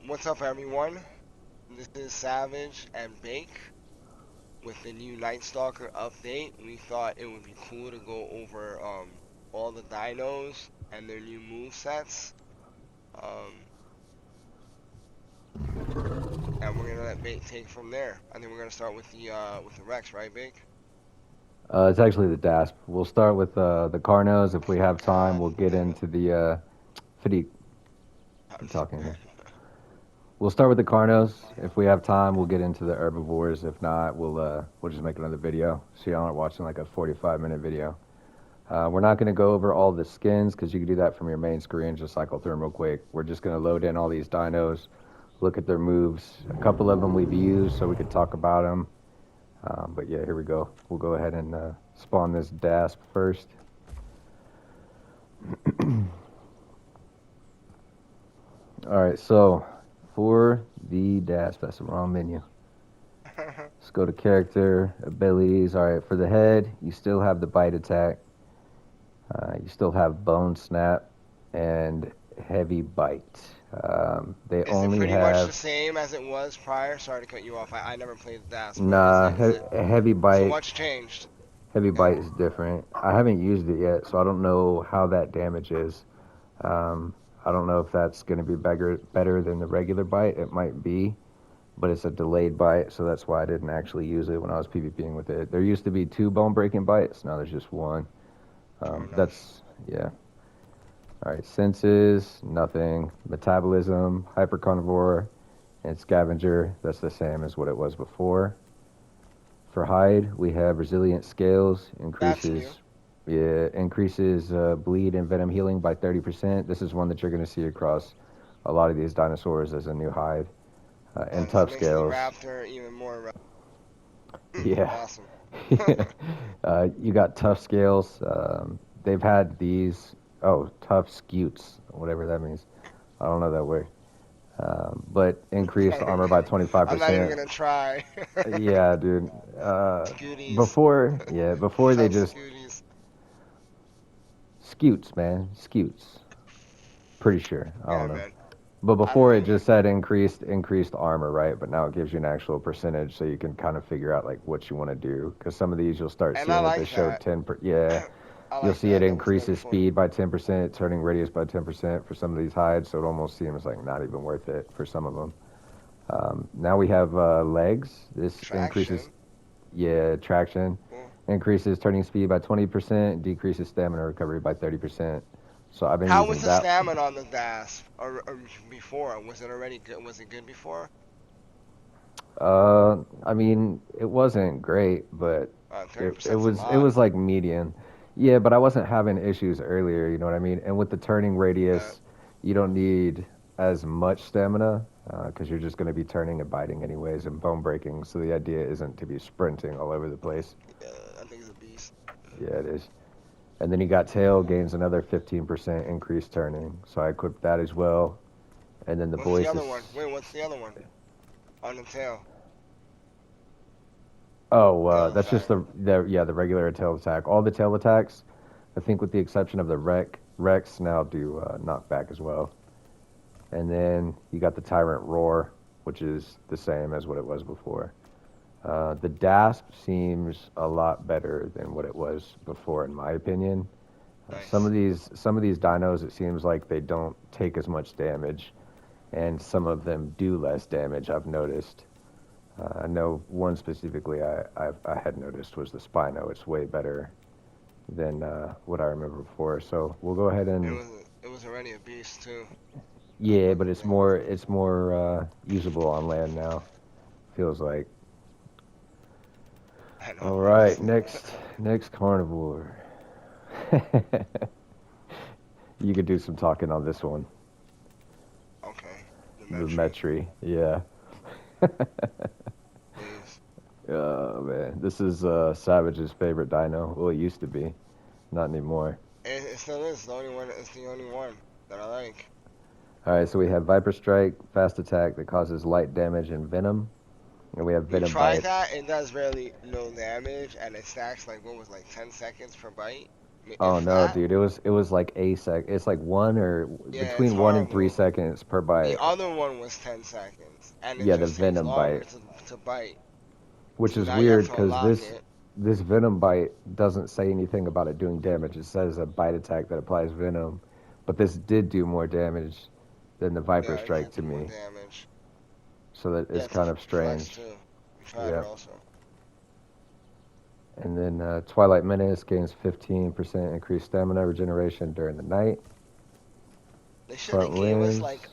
What's up, everyone? This is Savage and Bake with the new Nightstalker update. We thought it would be cool to go over all the dinos and their new move sets. Um, and we're gonna let Bake take from there. I think we're gonna start with the Rex, right, Bake? It's actually the DASP. We'll start with the Carnos. If we have time, Uh, we'll get into the Fidi. I'm Keep so talking bad. here. We'll start with the Carnos. If we have time, we'll get into the herbivores. If not, we'll just make another video. So y'all aren't watching like a 45-minute video. We're not going to go over all the skins because you can do that from your main screen. Just cycle through them real quick. We're just going to load in all these dinos, look at their moves. A couple of them we've used, so we could talk about them. But yeah, here we go. We'll go ahead and spawn this DASP first. All right, so for the DASP, that's the wrong menu. Let's go to character, abilities. All right, for the head, you still have the bite attack. You still have bone snap and heavy bite. They Is it only pretty much the have same as it was prior? Sorry to cut you off. I never played the DAS, but nah is it heavy so bite. what's changed? Heavy Okay. bite is different. I haven't used it yet, so I don't know how that damage is. Um, I don't know if that's going to be better than the regular bite. It might be, but it's a delayed bite, so that's why I didn't actually use it when I was PvPing with it. There used to be two bone breaking bites. Now there's just one. Fair enough. That's yeah. All right, senses, nothing. Metabolism, hypercarnivore, and scavenger. That's the same as what it was before. For hide, we have resilient scales, That's new. increases bleed and venom healing by 30%. This is one that you're going to see across a lot of these dinosaurs as a new hide. And That tough makes the scales. raptor even more Yeah. awesome. You got tough scales. They've had these, oh, tough scutes, whatever that means. I don't know that word. But increased armor by I'm not even 25%. gonna try. Yeah, dude. Uh, Scooties. before they Tough just scooties. scutes, man, scutes. Pretty sure. I Yeah, don't know. man. But I don't before it know. just said increased armor, right? But now it gives you an actual percentage, so you can kind of figure out like what you want to do. Because some of these you'll start And I seeing that they like showed that. 10 per. Yeah, I you'll like see it that. That was there increases before. speed by 10%, turning radius by 10% for some of these hides. So it almost seems like not even worth it for some of them. Now we have legs. This increases, Traction. yeah, traction. Cool. Increases turning speed by 20%, decreases stamina recovery by 30%. So I've been How was using the that. stamina on the DAS or before? Was it already good? Was it good before? I mean, it wasn't great, but Thirty it percent's a was it lot. was like median. Yeah, but I wasn't having issues earlier, you know what I mean? And with the turning Yeah. radius, you don't need as much stamina because you're just going to be turning and biting anyways and bone breaking. So the idea isn't to be sprinting all over the place. Yeah. I think it's a beast. Yeah, it is. And then you got tail gains another 15% increased turning. So I equipped that as well. And then the What's the voice other is. one? Wait, what's the other one? On the tail. Oh, Tail that's just attack. the regular tail attack. All the tail attacks, I think with the exception of the Rex now do knockback as well. And then you got the Tyrant Roar, which is the same as what it was before. The Dasp seems a lot better than what it was before, in my opinion. Nice. Some of these dinos, it seems like they don't take as much damage, and some of them do less damage. I've noticed. I know one specifically I had noticed was the Spino. It's way better than what I remember before. So we'll go ahead It and was it was already a beast too. yeah, but it's more usable on land now. Feels like. I know All it right, is. next carnivore. You could do some talking on this one. Okay. The The Metri, Metri, yeah. please. Oh man, this is Savage's favorite dino. Well, it used to be, not anymore. It still is the only one. It's the only one that I like. All right, so we have Viper Strike, fast attack that causes light damage and venom, and we have We Venom tried Bite. that. It does really no damage, and it stacks like what was like 10 seconds per bite. Oh If no, that, dude, it was like a sec. It's like one or yeah, it's between 1 and 3 horrible. seconds per The bite. other one was 10 seconds, and it Yeah, the just takes venom longer bite, to bite. which So is now you have weird to because unlock this it. this venom bite doesn't say anything about it doing damage. It says a bite attack that applies venom, but this did do more damage than the Viper Yeah, it Strike did to do more me. damage. So that Yeah, is it's a kind of flex strange. too. We tried it Yep. also. And then Twilight Menace gains 15% increased stamina regeneration during the night. They should Front have gave us limbs. like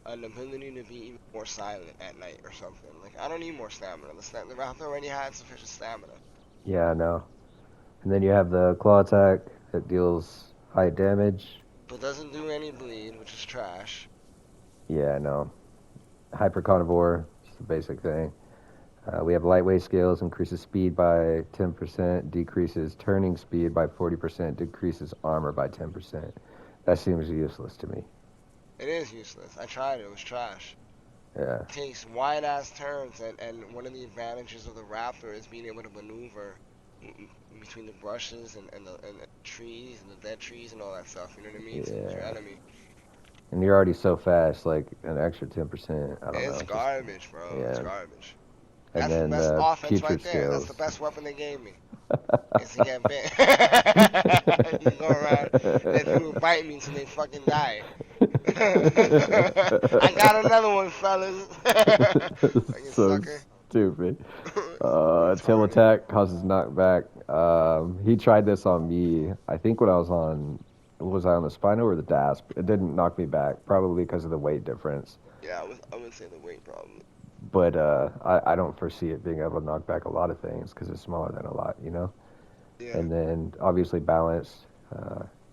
an ability to be even more silent at night or something. Like I don't need more stamina. The raptor already had sufficient stamina. Yeah, I know. And then you have the Claw Attack that deals high damage. But doesn't do any bleed, which is trash. Yeah, I know. Hyper Carnivore, just the basic thing. We have lightweight scales, increases speed by 10%, decreases turning speed by 40%, decreases armor by 10%. That seems useless to me. It is useless. I tried it. It was trash. Yeah. It takes wide ass turns, and one of the advantages of the raptor is being able to maneuver between the brushes and the trees and the dead trees and all that stuff. You know what I mean? To eat your Yeah. enemy. And you're already so fast, like an extra 10%. I don't know. It's It's just, garbage, bro. It's yeah. garbage. And That's the then best the offense right putrid there. That's the scales. best weapon they gave me. Is to get bit. You go around and people bite me until they fucking die. I got another one, fellas. Fucking So sucker. stupid. Tail Retarded. attack causes knockback. He tried this on me. I think when I was I on the Spino or the Dasp? It didn't knock me back, probably because of the weight difference. Yeah, I would say the weight problem. But I don't foresee it being able to knock back a lot of things because it's smaller than a lot, you know? Yeah, And then obviously balance,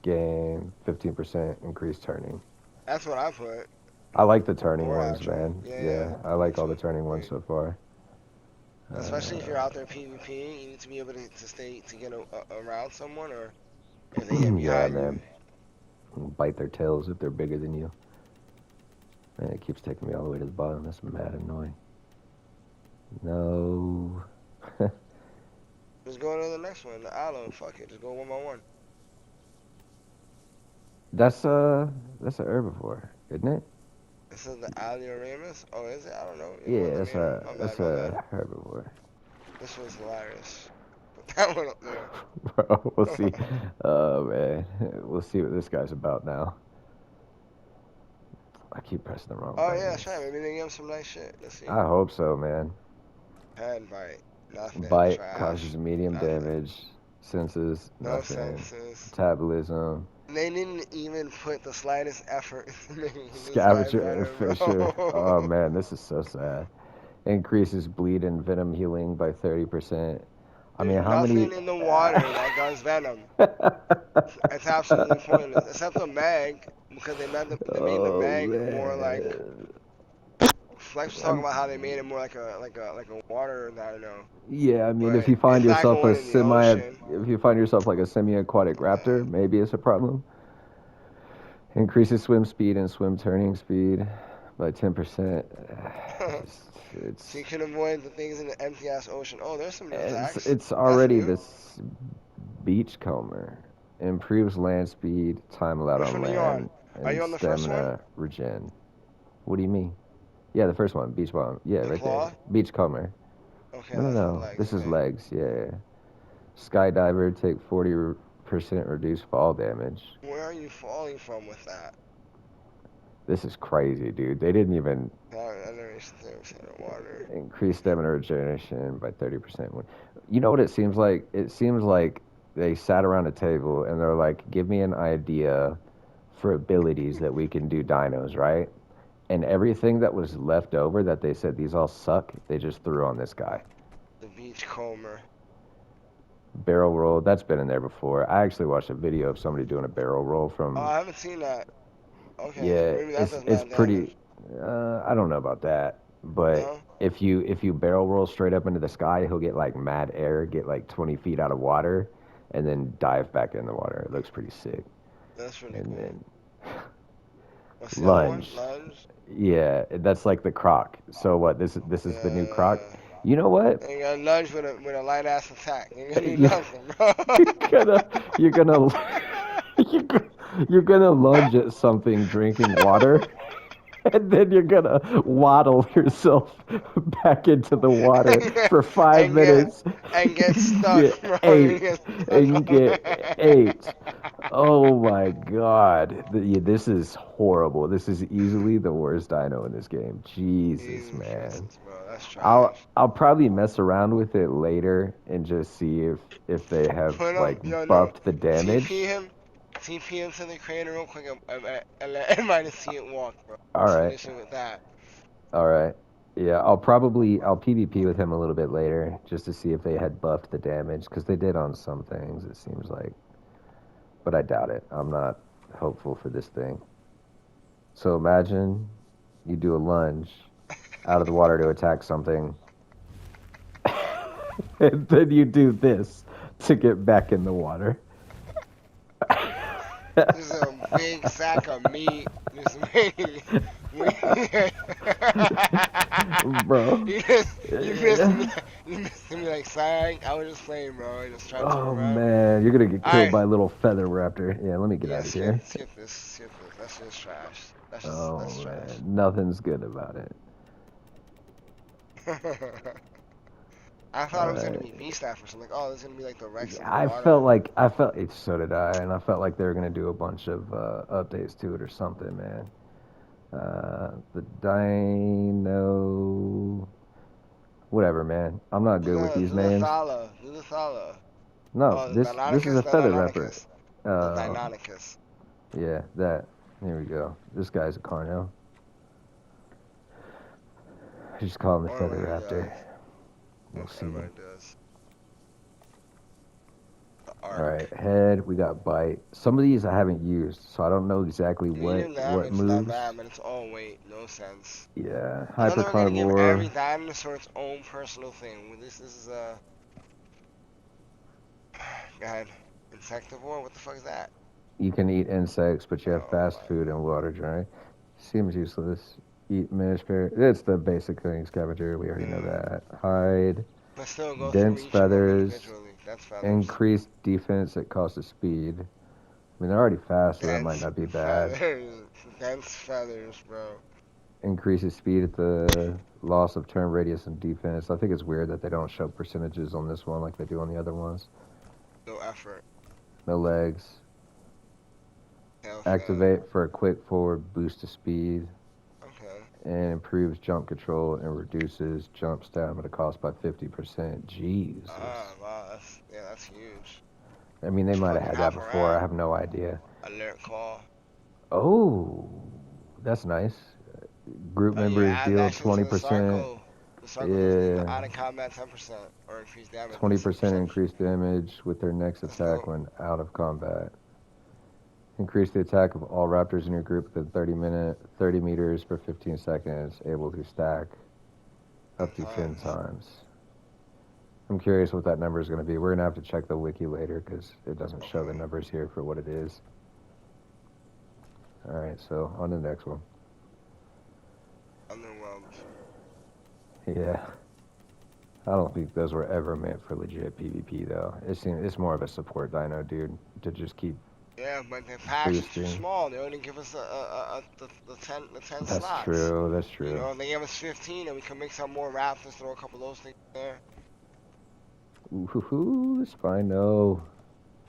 gain 15% increased turning. that's what I put. I like the turning More ones, actually. man. Yeah, yeah. Yeah, I Me like all the too. turning ones Wait. so far. Especially if you're Uh, out there PvP, you need to be able to stay to get around someone, or if they get yeah, behind you. man. Bite their tails if they're bigger than you. Man, it keeps taking me all the way to the bottom. That's mad annoying. No. Just go to the next one, the Allo. Fuck it, just go one by one. that's a that's a herbivore, isn't it? This is the Allioramus. Oh, is it? I don't know. You're the one Yeah, that that's made him. a My bad, that's my bad. a herbivore. This was hilarious. Put that one up there. Bro, we'll see. Oh man, we'll see what this guy's about now. I keep pressing the wrong Oh yeah, that's right. buttons. Maybe they give him some nice shit. Let's see. I hope so, man. Hand bite. Nothing. Bite Trash. causes medium Nothing. damage. Senses, No nothing. senses. Metabolism. They didn't even put the slightest effort into making this guy Scavenger better, Fisher. Oh bro. man, this is so sad. Increases bleed and venom healing by 30%. I There's mean, how many? nothing in the water that does venom. It's absolutely pointless, except the mag, because they made the Oh mag more like. man. Flex was talking Um, about how they made it more like a water dino, yeah, I mean, if but you find it's not yourself going in the ocean. if you find yourself like a semi-aquatic Yeah. raptor, maybe it's a problem. Increases swim speed and swim turning speed by 10%. So you It's can avoid the things in the empty ass ocean. Oh, there's some new attacks. it's That's already new. this beachcomber. Improves land speed, time allowed Which on one are you on? land, Are you and on the first one? stamina regen. What do you mean? Yeah, the first one, beach bomb. Yeah, The right there. claw? Beachcomber. Okay, No, no, that's his no. legs. This is Okay. legs. Yeah. Skydiver take 40% reduced fall damage. Where are you falling from with that? This is crazy, dude. They didn't even I never used to say the water. increase stamina regeneration by 30%. You know what it seems like? It seems like they sat around a table and they're like, give me an idea for abilities that we can do dinos, right? And everything that was left over that they said these all suck, they just threw on this guy. The beachcomber. Barrel roll, that's been in there before. I actually watched a video of somebody doing a barrel roll Oh, from, I haven't seen that. Okay, yeah, maybe that does it's mad pretty. damage. I don't know about that, but No? if you barrel roll straight up into the sky, he'll get like mad air, get like 20 feet out of water, and then dive back in the water. It looks pretty sick. That's really And cool. then What's the other one? lunge. Lunge? Yeah, that's like the croc. So what? This is the new croc. Yeah. You know what? And you're gonna lunge with a light ass attack. You ain't gonna do Yeah, nothing, bro. you're gonna you're gonna you're gonna you're gonna lunge at something drinking water, and then you're gonna waddle yourself back into the water for five and get minutes. and get stuck, Get bro. You eight get stuck and on get eight. Oh my God. Yeah, this is horrible. This is easily the worst dino in this game. Jesus, Jesus man. Christmas, bro. That's I'll trash. I'll probably mess around with it later and just see if they have Put him, like yo, no. buffed the TP damage. him. TP him to the creator real quick and let everybody see it walk, bro. All right. Finish it with that. All right. Yeah, I'll PvP with him a little bit later just to see if they had buffed the damage because they did on some things it seems like, but I doubt it. I'm not hopeful for this thing. So imagine you do a lunge out of the water to attack something, and then you do this to get back in the water. This is a big sack of meat. This big. Bro. You missed me. You missed me like sag. I was just playing, bro. I just tried to Oh run. man, you're gonna get All killed right. by a little feather raptor. Yeah, let me get Yeah, out of here. skip this. Skip this. That's just trash. Oh That's trash. man, nothing's good about it. I thought it was gonna Alright. be Beast Staff or something. Like, oh, this is gonna be like the Rex of Yeah, the water. I felt it. So did I, and I felt like they were gonna do a bunch of updates to it or something, man. The Dino, whatever, man. I'm not good with No, these do the names. Thala. Do the Thala. No, Oh, the this is Deinonychus? a The feather rapper. Deinonychus. The Uh, Deinonychus. yeah, that. Here we go. This guy's a Carno. I just call him the feather Everybody raptor. does. We'll see. Everybody does. The All Arc. right, head. We got bite. Some of these I haven't used, so I don't know exactly Medium what damage, not moves. bad, but it's all weight. No sense. Yeah, I thought hyper they were gonna give every carnivore. dinosaur its own personal thing. This is go ahead. Insectivore? What the fuck is that? You can eat insects, but you have Oh fast my. food and water dry. Seems useless. Eat minish. It's the basic thing. Scavenger. We already know Mm. that. Hide. But still go through Dense each of them feathers. individually. That's feathers. Increased defense at cost of speed. I mean, they're already fast, so that might Dense not be bad. feathers. Dense feathers, bro. Increases speed at the loss of turn radius and defense. I think it's weird that they don't show percentages on this one like they do on the other ones. No effort. No legs. Tail fin. Activate for a quick forward boost to speed Okay. and improves jump control and reduces jump stamina cost by 50%. Ah, Jesus. wow. That's huge. I mean, they might have Fucking had that before. I Alvarad. have no idea. Alert call. Oh, that's nice. Group Oh yeah, members add deal that shit to the 20%. Sarco. The Sarco does Yeah, out of combat 10% or increased damage by 20% 10%. increased damage with their next That's attack dope. when out of combat. Increase the attack of all raptors in your group within 30 meters for 15 seconds, able to stack 10 up to 10 times. times. I'm curious what that number is going to be. We're going to have to check the wiki later because it doesn't show the Okay. numbers here for what it is. All right, so on to the next one. Underwhelmed. Yeah, I don't think those were ever meant for legit PvP though. It's more of a support dino, dude, to just keep Yeah, but the packs are too boosting. small. They only give us the ten That's slots. true. That's You true. know, if they give us 15, and we can make some more raptors, throw a couple of those things in there. Ooh, hoo, hoo, Spino.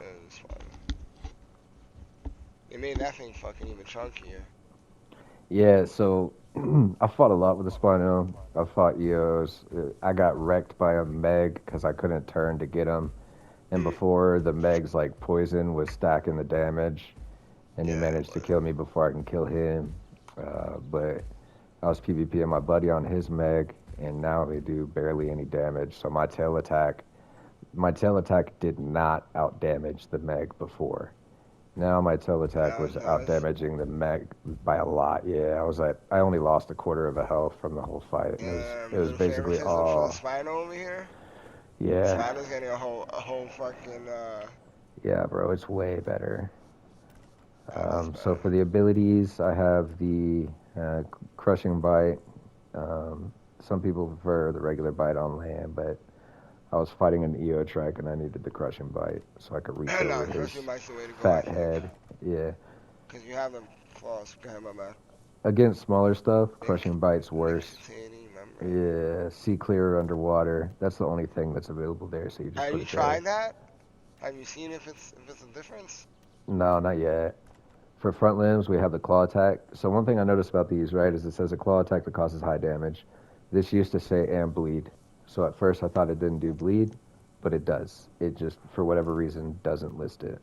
It's fine. They made that thing fucking even chunkier. Yeah, so I fought a lot with the Spino. I fought EOs. I got wrecked by a Meg because I couldn't turn to get him. And Mm. before the Meg's like poison was stacking the damage, and he Yeah, managed to but kill me before I can kill him. But I was PvPing my buddy on his Meg, and now they do barely any damage. So my tail attack did not out damage the Meg before. Now my tail attack now was it out does. damaging the Meg by a lot. Yeah, I only lost a quarter of a health from the whole fight, and it was Little basically favoritism for the all Spino over here. yeah, Spino's getting a whole fucking yeah, bro. It's way better. that is So better. for the abilities, I have the crushing bite. Um, Some people prefer the regular bite on land, but I was fighting an Eotrek and I needed the crushing bite so I could reach Nah, over crushing his might the way to go, I fat think. head. Yeah. Because you have them claws. Go ahead, my man. Against smaller stuff, Nick, crushing bite's worse. nicotine memory. Yeah, sea clear underwater. That's the only thing that's available there, so you just Have put you it there. tried that? Have you seen if it's a difference? No, not yet. For front limbs, we have the claw attack. So one thing I noticed about these, right, is it says a claw attack that causes high damage. This used to say and bleed. So at first I thought it didn't do bleed, but it does. It just, for whatever reason, doesn't list it.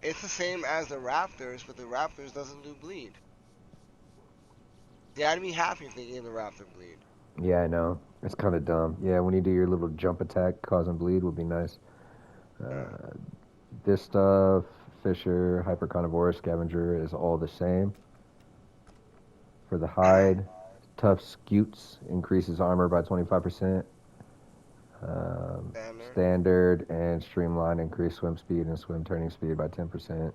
It's the same as the Raptors, but the Raptors doesn't do bleed. Yeah, I'd be happy if they gave the Raptor bleed. Yeah, I know. It's kind of dumb. Yeah, when you do your little jump attack, causing bleed would be nice. Yeah. Uh, this stuff, Fisher, Hypercarnivore, Scavenger is all the same. For the hide, Tough Scutes increases armor by 25%. Standard. Standard and Streamline increase swim speed and swim turning speed by 10%.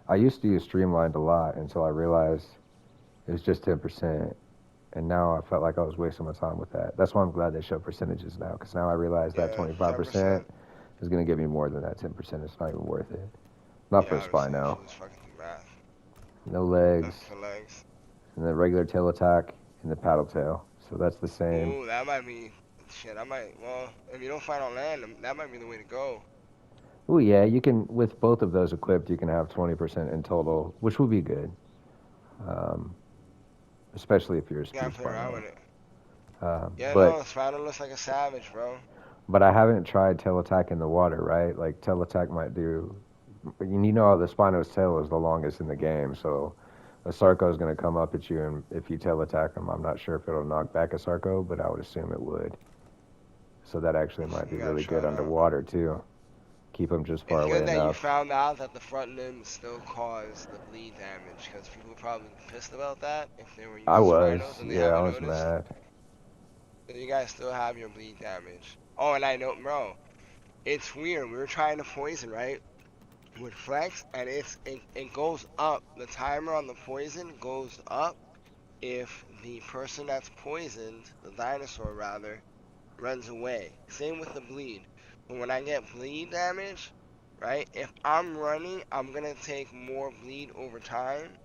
I used to use Streamlined a lot until I realized it was just 10%. And now I felt like I was wasting my time with that. That's why I'm glad they show percentages now, because now I realize that Yeah, 25% 10%. is going to give me more than that 10%. It's not even worth it. Not for Yeah, a honestly, if Spino. you just fucking do math. No legs, Nothing for legs. and the regular tail attack and the paddle tail. So that's the same. Ooh, that might be shit. I might. Well, if you don't fight on land, that might be the way to go. Oh yeah, you can with both of those equipped, you can have 20% in total, which would be good, um, especially if you're a You gotta speed play around Spino. with it. Uh, Yeah, but no, Spider looks like a savage, bro. but I haven't tried tail attack in the water, right? Like tail attack might do. You know, the Spino's tail is the longest in the game, so a Sarco is going to come up at you, and if you tail attack him, I'm not sure if it'll knock back a Sarco, but I would assume it would. So that actually might be You gotta really try good it out. underwater too. Keep him just far It's away good that you enough. found out that the front limbs still cause the bleed damage, because people would probably be pissed about that if they were I using Spinos was, and they yeah, I haven't was noticed. mad. So you guys still have your bleed damage. Oh, and I know, bro, it's weird. We were trying to poison, right? With Flex, and it goes up. The timer on the poison goes up if the person that's poisoned, the dinosaur rather, runs away. Same with the bleed. But when I get bleed damage, right? If I'm running, I'm gonna take more bleed over time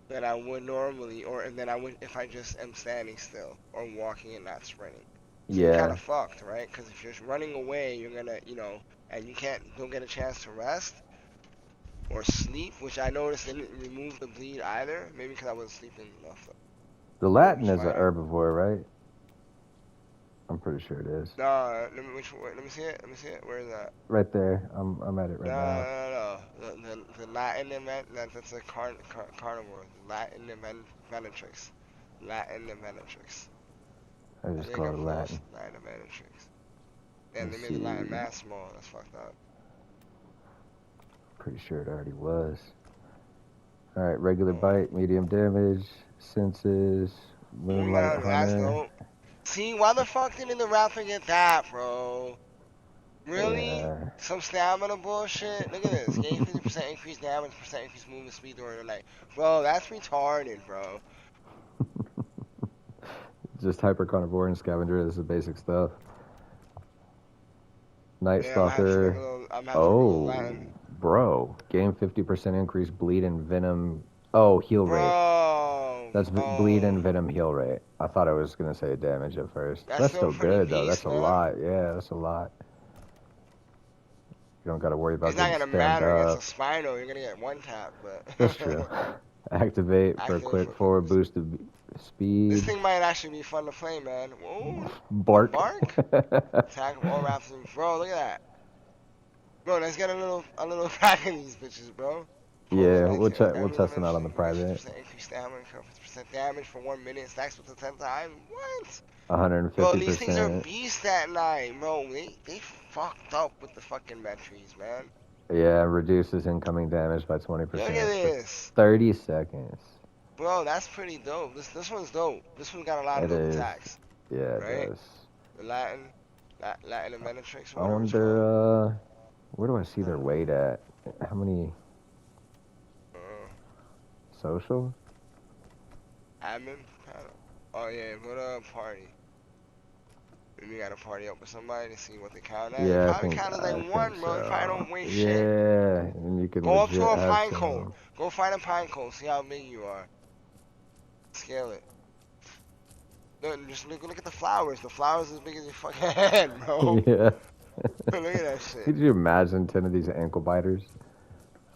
than I would normally, or than I would if I just am standing still or walking and not sprinting. So you're kind Yeah, of fucked, right? Because if you're running away, you're gonna, and you don't get a chance to rest or sleep, which I noticed didn't remove the bleed either. Maybe because I wasn't sleeping enough the when we was Latin is a fighting. herbivore, right? I'm pretty sure it is. No, let me see it. Let me see it. Where is that? Right there. I'm at it No, right now. no, no, no. The Latin event. That's a carnivore. Latin event Venatrix. Latin Venatrix. I I just think call it I'm close. Latin. Latin Venatrix. And Let's they made the Latin see. mass small. That's fucked up. Pretty sure it already was. All right, regular Oh. bite, medium damage, senses, Oh moonlight yeah, that's hunter. dope. See, why the fuck didn't the raptor get that, bro? Really? Yeah. Some stamina bullshit? Look at this. Gain 50% increased damage, percent increased movement speed during the night. Bro, that's retarded, bro. Just hyper carnivore and scavenger. This is basic stuff. Yeah, I'm gonna have to look a Nightstalker. little. I'm gonna have to look a little Oh, Latin. bro. Gain 50% increase bleed and venom. Oh, heal rate. Bro, That's bleed bro. and venom heal rate. I thought I was gonna say damage at first. That's That's still still pretty good though. That's beast, a man. lot. Yeah, that's a lot. You don't got to worry about It's not getting gonna spammed matter against a up. Spino. You're gonna get one tap, That's but true. Activate for activate quick for a quick forward boost. boost of This speed. thing might actually be fun to play, man. Whoa, a Bark. bark? Attack of all raptors. Bro, look at that. Bro, let's get a little pack of these bitches, bro. Poison Yeah, X, we'll every test them out on dimension, the you get private. 50% increased stamina, 50% damage for 1 minute, stacks with the 10 times. What? Bro, these things are 150%. beasts at night, bro. They fucked up with the fucking Metries, man. Yeah, reduces incoming damage by Look at 20% for this. 30 seconds. Bro, that's pretty dope. This one's dope. This one's got a lot of It dope is. attacks, Yeah, it right? does. The Latin and Metriacanthesaurus, I whatever it's called. wonder, where do I see their Uh, weight at? How many uh, social? admin panel. Oh yeah, go to party. And you gotta party up with somebody to see what they count as. They Yeah, probably count as like I think one, bro. You probably so. don't weigh shit. Yeah, and you can Go up to legit a have pine cone. some. Go find a pine cone. See how big you are. Scale it. Just look at the flowers. The flowers as big as your fucking head, bro. Yeah. Look at that shit. Could you imagine 10 of these ankle biters?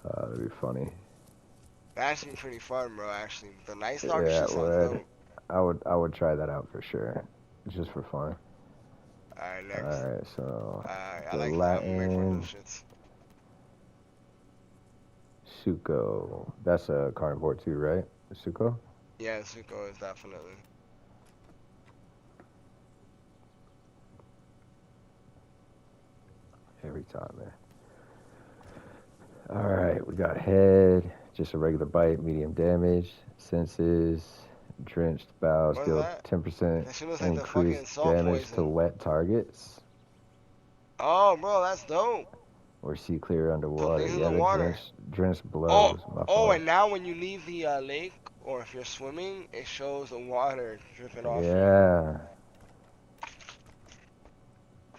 That'd be funny. That should be pretty fun, bro. Actually, the Nightstalker Yeah, shit it sounds would. dope. I would try that out for sure, just for fun. All right, All next. right, so I the like that. I'm gonna make one of Latin those shits. Sucho. That's a carnivore too, right? Sucho. Yeah, Zuko is definitely. Every time, man. All right, we got head, just a regular bite, medium damage. Senses, drenched bows What is deal that? 10% That shit looks like the fucking increased salt damage to poison. wet targets Oh, bro, that's dope. or see clear So underwater. things in Yeah, the the water. drenched Oh, blows. My oh, fault. and now when you leave the lake or if you're swimming, it shows the water dripping off you. Yeah.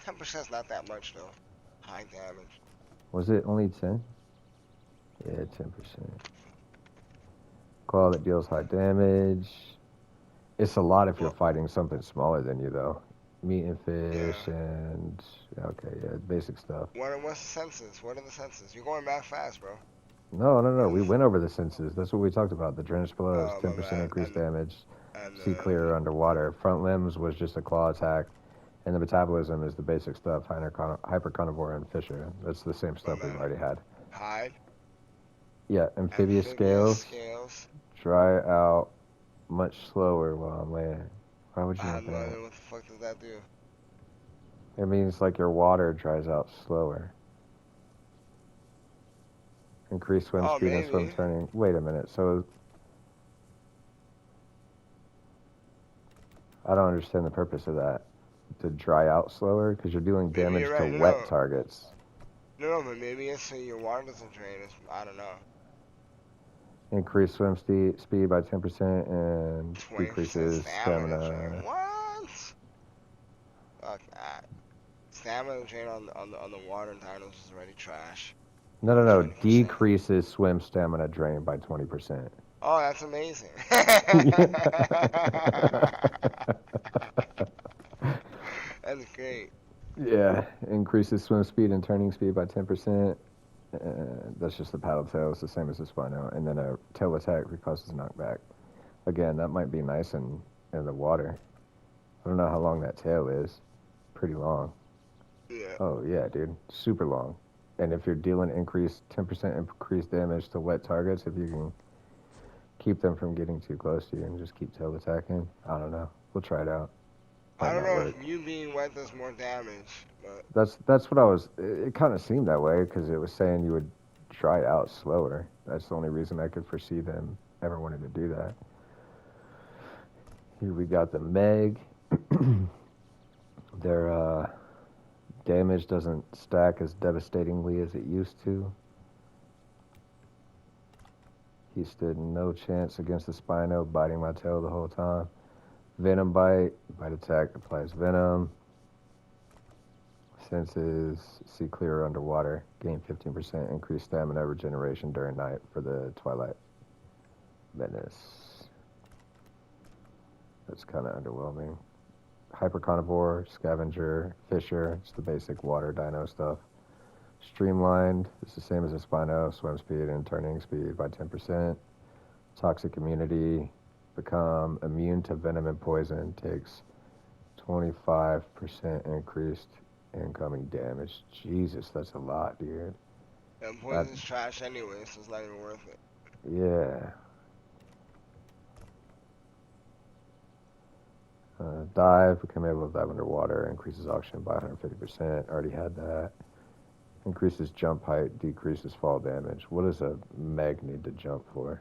10% is not that much though. High damage. Was it only 10? Yeah, 10%. Claw that deals high damage. It's a lot if you're Well, fighting something smaller than you, though. Meat and yeah. fish and okay, yeah, basic stuff. What's the senses? What are the senses? You're going back fast, bro. No, no, no. What are We the, went over the senses. That's what we talked about. The drenched blows, my 10% bad. increased damage. And See clear underwater. Front limbs was just a claw attack, and the metabolism is the basic stuff. Hypercarnivore and fisher. That's the same my stuff we've bad. already had. Hide. Yeah, amphibious Amphibious scales scales. dry out much slower while I'm laying. Why would I you have want no that? idea what the fuck does that do. It means like your water dries out slower. Increase swim Oh, speed and swim maybe. turning. Wait a minute. So I don't understand the purpose of that. To dry out slower because you're doing Maybe you're damage to right. wet targets. No, but maybe it's so your water doesn't drain. I don't know. Increase swim speed by 10% and 20% decreases stamina drain. stamina. What? Fuck that. Stamina drain on the water dinos is already trash. No, no, no. 20%. Decreases swim stamina drain by 20%. Oh, that's amazing. That's great. Yeah, increases swim speed and turning speed by 10%. That's just the paddle tail. It's the same as the Spino. And then a tail attack causes knockback. Again, that might be nice in the water. I don't know how long that tail is. Pretty long. Yeah. Oh, yeah, dude. Super long. And if you're dealing 10% increased damage to wet targets, if you can keep them from getting too close to you and just keep tail attacking, I don't know. We'll try it out. I Might don't not know work. if you being wet does more damage, but That's what I was. It kind of seemed that way because it was saying you would dry out slower. That's the only reason I could foresee them ever wanting to do that. Here we got the Meg. Their damage doesn't stack as devastatingly as it used to. He stood no chance against the Spino, biting my tail the whole time. Venom bite attack applies venom. Senses, see clearer underwater, gain 15% increased stamina regeneration during night for the Twilight Menace. That's kind of underwhelming. Hypercarnivore, scavenger, fisher, it's the basic water dino stuff. Streamlined, it's the same as a Spino, swim speed and turning speed by 10%. Toxic immunity, become immune to venom and poison, takes 25% increased incoming damage. Jesus, that's a lot, dude. and That, poison's trash anyway, so it's not even worth it. yeah. Dive, become able to dive underwater, increases oxygen by 150%. Already had that. Increases jump height, decreases fall damage. What does a Meg need to jump for?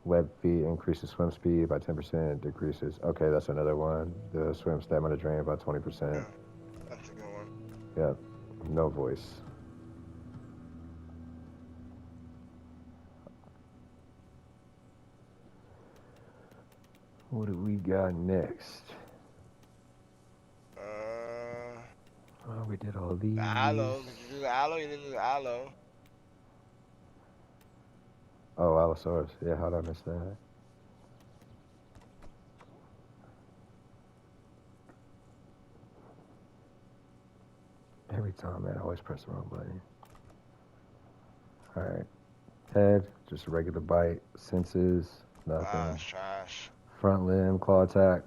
Web feet increases swim speed by 10%, decreases. Okay, that's another one. The swim stamina drain by 20%. Yeah, that's a good one. Yep, no voice. What do we got next? we did all The these. aloe. Did you do the aloe? You didn't do the aloe. Oh, Allosaurus. Yeah, how'd I miss that? Every time, man, I always press the wrong button. Alright. Head, just a regular bite. Senses, Wow, nothing. that's trash. Front limb, claw attack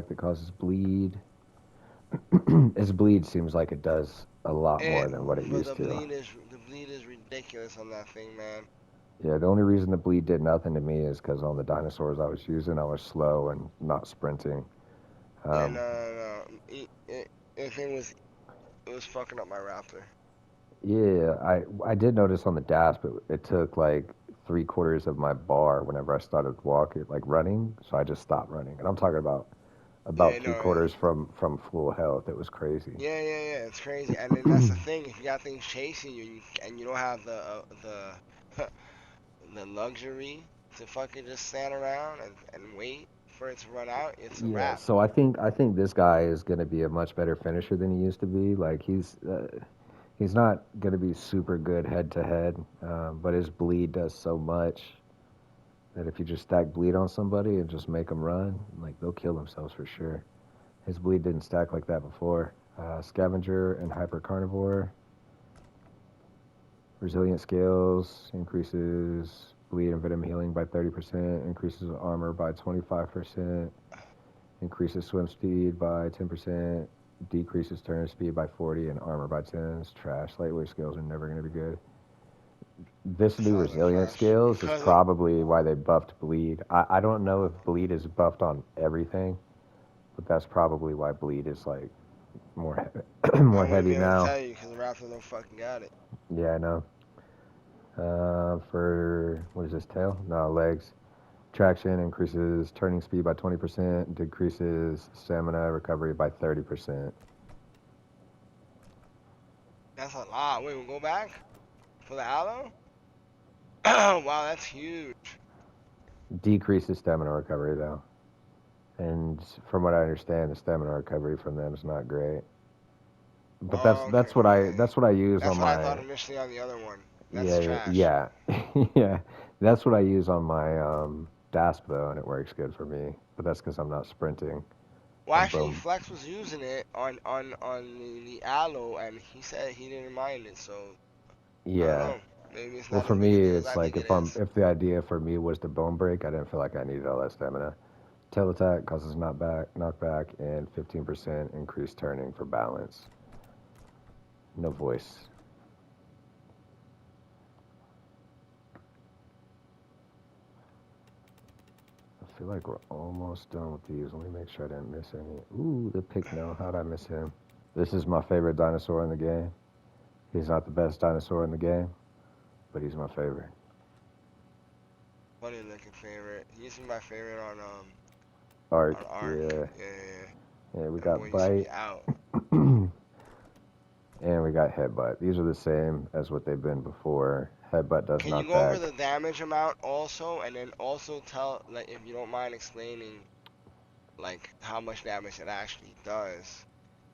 that causes bleed. Its bleed seems like it does a lot more It, than what it but used to. the bleed is ridiculous on that thing, man. Yeah, the only reason the bleed did nothing to me is because on the dinosaurs I was using, I was slow and not sprinting. Yeah, Um, no. The thing was, it was fucking up my raptor. yeah, I did notice on the dash, but it took like 3/4 of my bar whenever I started walking, like running. So I just stopped running, and I'm talking about Yeah, three no. quarters from full health. It was crazy. Yeah. It's crazy, and then that's the thing. If you got things chasing you, and you don't have the the luxury to fucking just stand around and wait for it to run out, it's a Yeah, wrap. so I think this guy is going to be a much better finisher than he used to be. Like he's not going to be super good head to head, but his bleed does so much that if you just stack bleed on somebody and just make them run, like they'll kill themselves for sure. His bleed didn't stack like that before. Scavenger and hyper carnivore. Resilient scales increases bleed and venom healing by 30%, increases armor by 25%, increases swim speed by 10%, decreases turn speed by 40, and armor by 10. It's trash. Lightweight scales are never going to be good. This new Sounds like resilient trash. scales is Because of, probably why they buffed bleed. I don't know if bleed is buffed on everything, but that's probably why bleed is like more I more wouldn't heavy be able to now. tell you because the raptor don't fucking got it. Yeah, I know. For what is this tail? No, legs. Traction increases turning speed by 20%, decreases stamina recovery by 30%. That's a lot. Wait, we'll go back for the aloe. Wow, that's huge. Decreases stamina recovery though. And from what I understand, the stamina recovery from them is not great. But Oh, okay, okay. that's what I use on That's what I thought my initially on the other one. That's yeah trash. yeah yeah. That's what I use on my Dasp though, and it works good for me. But that's because I'm not sprinting Well, and actually, boom. Flex was using it on the aloe, and he said he didn't mind it. So I don't Yeah. know. Maybe it's Well, not for as big a me, deal as it's I like think it if is. if the idea for me was to bone break, I didn't feel like I needed all that stamina. Tail attack causes knockback, and 15% increased turning for balance. No voice. I feel like we're almost done with these. Let me make sure I didn't miss any. Ooh, the Pycno. How'd I miss him? This is my favorite dinosaur in the game. He's not the best dinosaur in the game, but he's my favorite. Funny looking favorite. He used to be my favorite on Arc, Arc. yeah. Yeah. Yeah, we That boy got used to Bite. be out. And we got Headbutt. These are the same as what they've been before. Headbutt does Can you knock go over back. the damage amount also, and then also tell, like, if you don't mind explaining, like, how much damage it actually does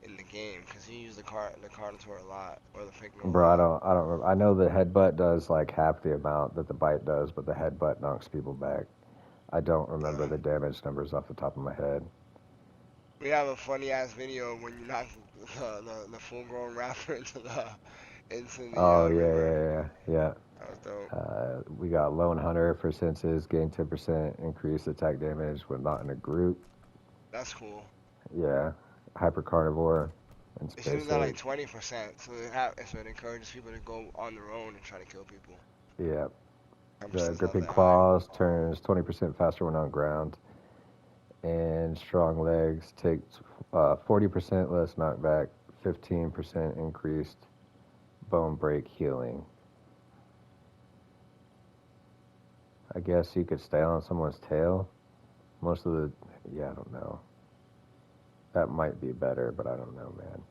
in the game? Because you use the Carnotaur a lot, or the Pycno a Bro, lot. I don't remember. I know the headbutt does like half the amount that the bite does, but the headbutt knocks people back. I don't remember Uh, the damage numbers off the top of my head. we have a funny ass video when you knock the full grown raptor into the Oh yeah, river. yeah, yeah, yeah. That was dope. We got Lone Hunter for senses, gain 10% increased attack damage when not in a group. That's cool. Yeah, Hyper Carnivore and It's usually at Basic. like 20%, so it encourages people to go on their own and try to kill people. Yeah, the 10% is not Gripping that high. Claws turns 20% faster when on ground, and Strong Legs takes 40% less knockback, 15% increased bone break healing. I guess you could stay on someone's tail. Most of the, yeah, I don't know. That might be better, but I don't know, man.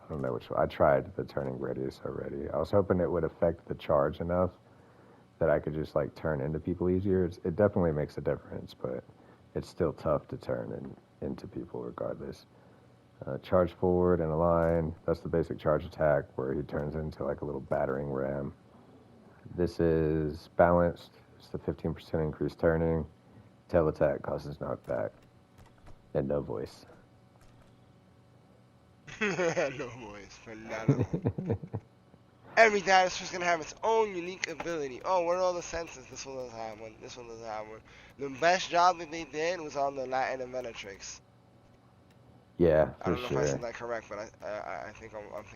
I don't know which one. I tried the turning radius already. I was hoping it would affect the charge enough that I could just like turn into people easier. It definitely makes a difference, but it's still tough to turn into people regardless. Charge forward and align. That's the basic charge attack where he turns into like a little battering ram. This is balanced. It's the 15% increased turning. Tail attack causes knockback. And no voice. No voice for none of them. Every dinosaur's gonna have its own unique ability. Oh, what are all the senses? This one doesn't have one. This one doesn't have one. The best job that they did was on the Latenivenatrix. Yeah, I for don't know if I sure. said that correct, but I think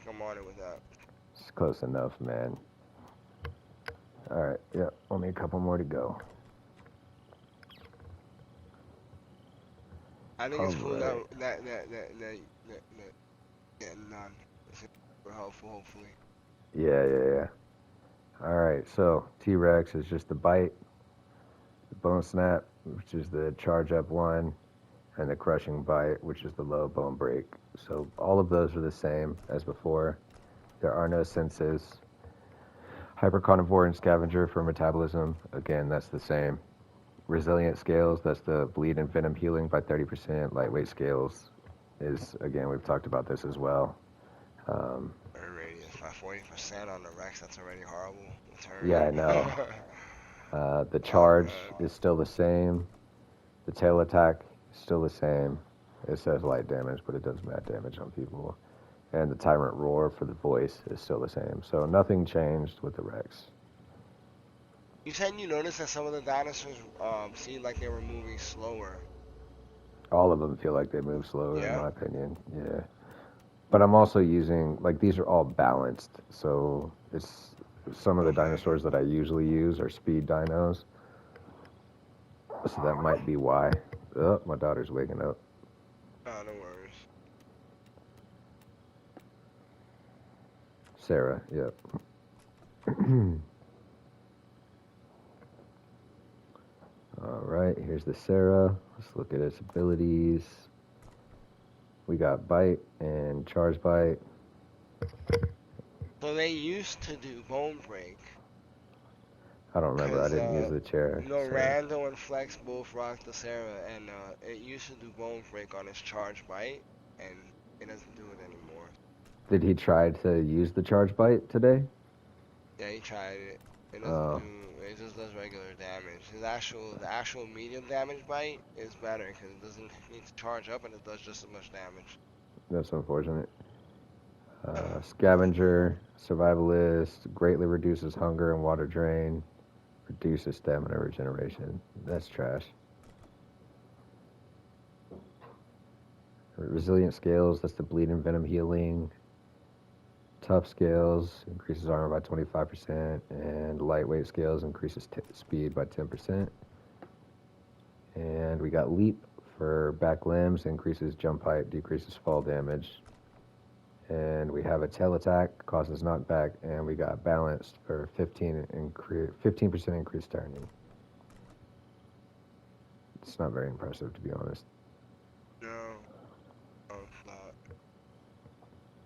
I'm on it with that. It's close enough, man. Alright, yep, only a couple more to go. I think it's cool Alright. that yeah, none. It's super helpful, hopefully. Yeah. Alright, so T-Rex is just the bite, the bone snap, which is the charge up one, and the crushing bite, which is the low bone break. So all of those are the same as before. There are no senses. Hypercarnivore and scavenger for metabolism, again, that's the same. Resilient scales, that's the bleed and venom healing by 30%. Lightweight scales is, again, we've talked about this as well. Radius by 40% on the Rex. That's already horrible. Yeah, I Turn. know. The Oh charge man. is still the same. The tail attack is still the same. It says light damage, but it does mad damage on people. And the Tyrant Roar for the voice is still the same. So nothing changed with the Rex. You said you noticed that some of the dinosaurs seemed like they were moving slower. All of them feel like they move slower, in Yeah. my opinion. Yeah. But I'm also using, like, these are all balanced. So it's some of the Okay. dinosaurs that I usually use are speed dinos. So that might be why. Oh, my daughter's waking up. Oh, no worries. Sarah, yep. All right, here's the Sarah. Let's look at its abilities. We got bite and charge bite. So they used to do bone break, I don't remember. I cause didn't use the chair, Sarah. Rando and Flex both rocked the Sarah, and it used to do bone break on its charge bite, and it doesn't do it anymore. Did he try to use the charge bite today? Yeah, he tried it. It doesn't Oh, do. It just does regular damage. The actual medium damage bite is better because it doesn't need to charge up and it does just as much damage. that's unfortunate. Scavenger, survivalist, greatly reduces hunger and water drain, reduces stamina regeneration. That's trash. Resilient scales, that's the bleed and venom healing. Tough scales increases armor by 25%, and lightweight scales increases speed by 10%. And we got leap for back limbs, increases jump height, decreases fall damage. And we have a tail attack, causes knockback, and we got balanced for 15% increased turning. It's not very impressive, to be honest. No, no, it's not.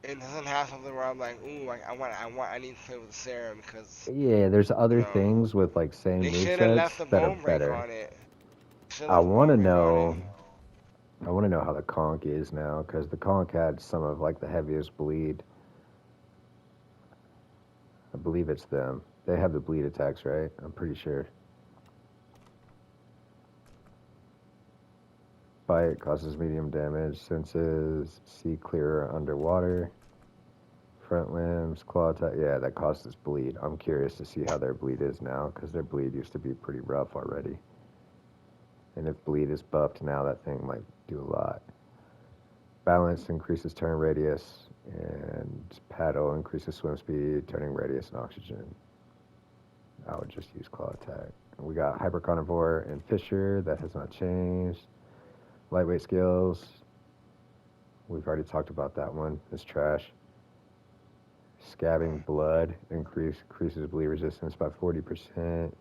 It doesn't have something where I'm like, ooh, I need to play with Sarah because Yeah, there's you other know things with like same they should have left movesets the that are bone break better. on it. Should have I left the want bone to break on it. know. I want to know how the conch is now, because the conch had some of like the heaviest bleed. I believe it's them. They have the bleed attacks, right? I'm pretty sure. Bite causes medium damage. Senses, see clearer underwater. Front limbs, claw attack. Yeah, that causes bleed. I'm curious to see how their bleed is now, because their bleed used to be pretty rough already. And if bleed is buffed now, that thing might do a lot. Balance increases turn radius, and paddle increases swim speed, turning radius, and oxygen. I would just use claw attack. And we got hypercarnivore and fisher. That has not changed. Lightweight skills. We've already talked about that one. It's trash. Scabbing blood increases bleed resistance by 40%.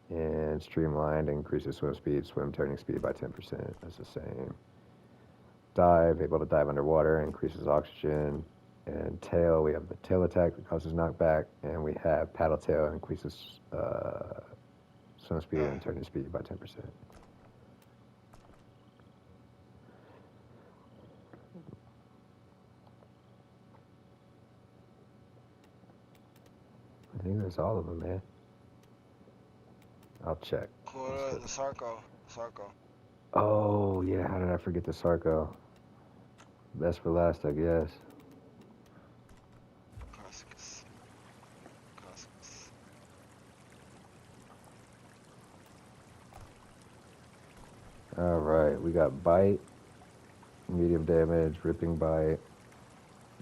And streamlined increases swim speed, swim turning speed by 10%. That's the same. Dive, able to dive underwater, increases oxygen. And tail, we have the tail attack that causes knockback, and we have paddle tail, increases swim speed and turning speed by 10%. think that's all of them, man. I'll check. The Sarco. Oh, yeah, how did I forget the Sarco? Best for last, I guess. Sarcosuchus. Sarcosuchus. Alright, we got bite, medium damage, ripping bite,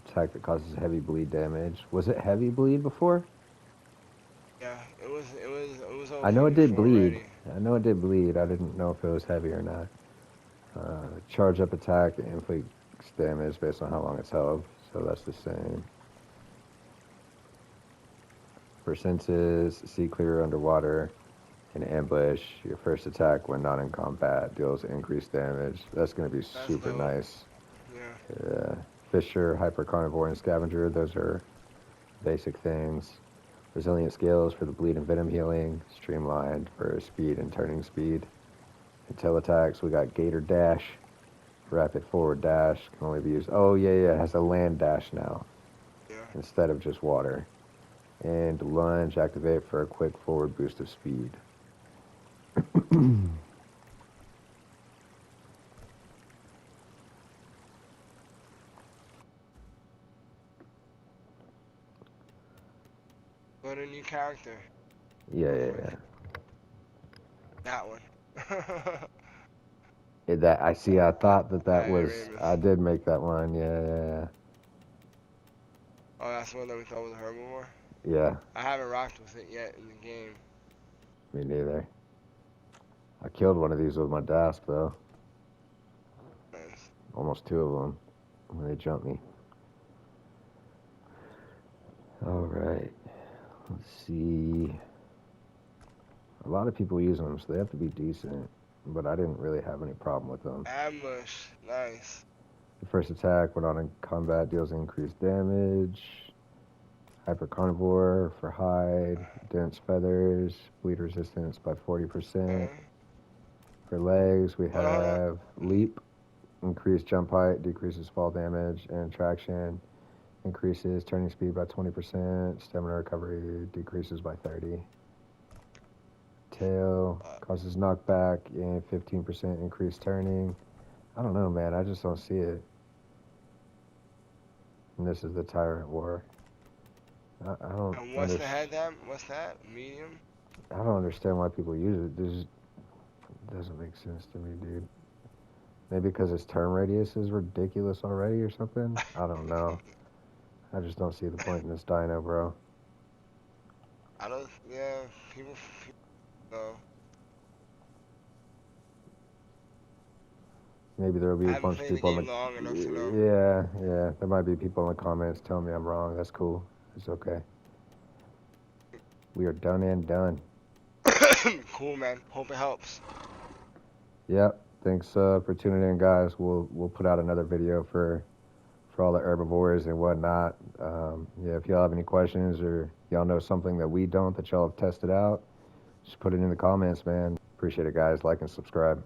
attack that causes heavy bleed damage. Was it heavy bleed before? Yeah, it was I OP know it did before bleed. already. I know it did bleed. I didn't know if it was heavy or not. Charge up attack inflicts damage based on how long it's held, so that's the same. For senses, see clear underwater. In ambush, your first attack when not in combat deals increased damage. That's going to be That's super dope. nice. Yeah. Yeah. Fisher, hyper carnivore, and scavenger, those are basic things. Resilient scales for the bleed and venom healing. Streamlined for speed and turning speed. Until attacks, we got Gator Dash. Rapid forward dash can only be used. Oh, yeah, it has a land dash now Yeah. instead of just water. And lunge, activate for a quick forward boost of speed. What a new character. Yeah. That one. That I see. I thought that was. Allioramus. I did make that one. Yeah. Oh, that's the one that we thought was a herbivore? Yeah. I haven't rocked with it yet in the game. Me neither. I killed one of these with my Dasp though. Nice. Almost two of them when they jumped me. All right. Let's see. A lot of people use them, so they have to be decent. But I didn't really have any problem with them. Ambush. Nice. The first attack when on in combat deals increased damage. Hyper carnivore for hide, dense feathers, bleed resistance by 40%. Okay. For legs, we Hold on. have leap, increased jump height, decreases fall damage, and traction increases turning speed by 20%. Stamina recovery decreases by 30. Tail causes knockback and 15% increased turning. I don't know, man. I just don't see it. And this is the Tyrant War. I don't. And what's the head then? What's that? Medium? I don't understand why people use it. This doesn't make sense to me, dude. Maybe because its turn radius is ridiculous already or something? I don't know. I just don't see the point in this dino, bro. I don't. Yeah. People know. Maybe there'll be I a haven't bunch of played the people in game long enough to know. the... Yeah. There might be people in the comments telling me I'm wrong. That's cool. It's okay. We are done and done. Cool, man. Hope it helps. Yep. Thanks for tuning in, guys. We'll put out another video for all the herbivores and whatnot. Yeah, if y'all have any questions or y'all know something that we don't that y'all have tested out, just put it in the comments, man. Appreciate it, guys. Like and subscribe.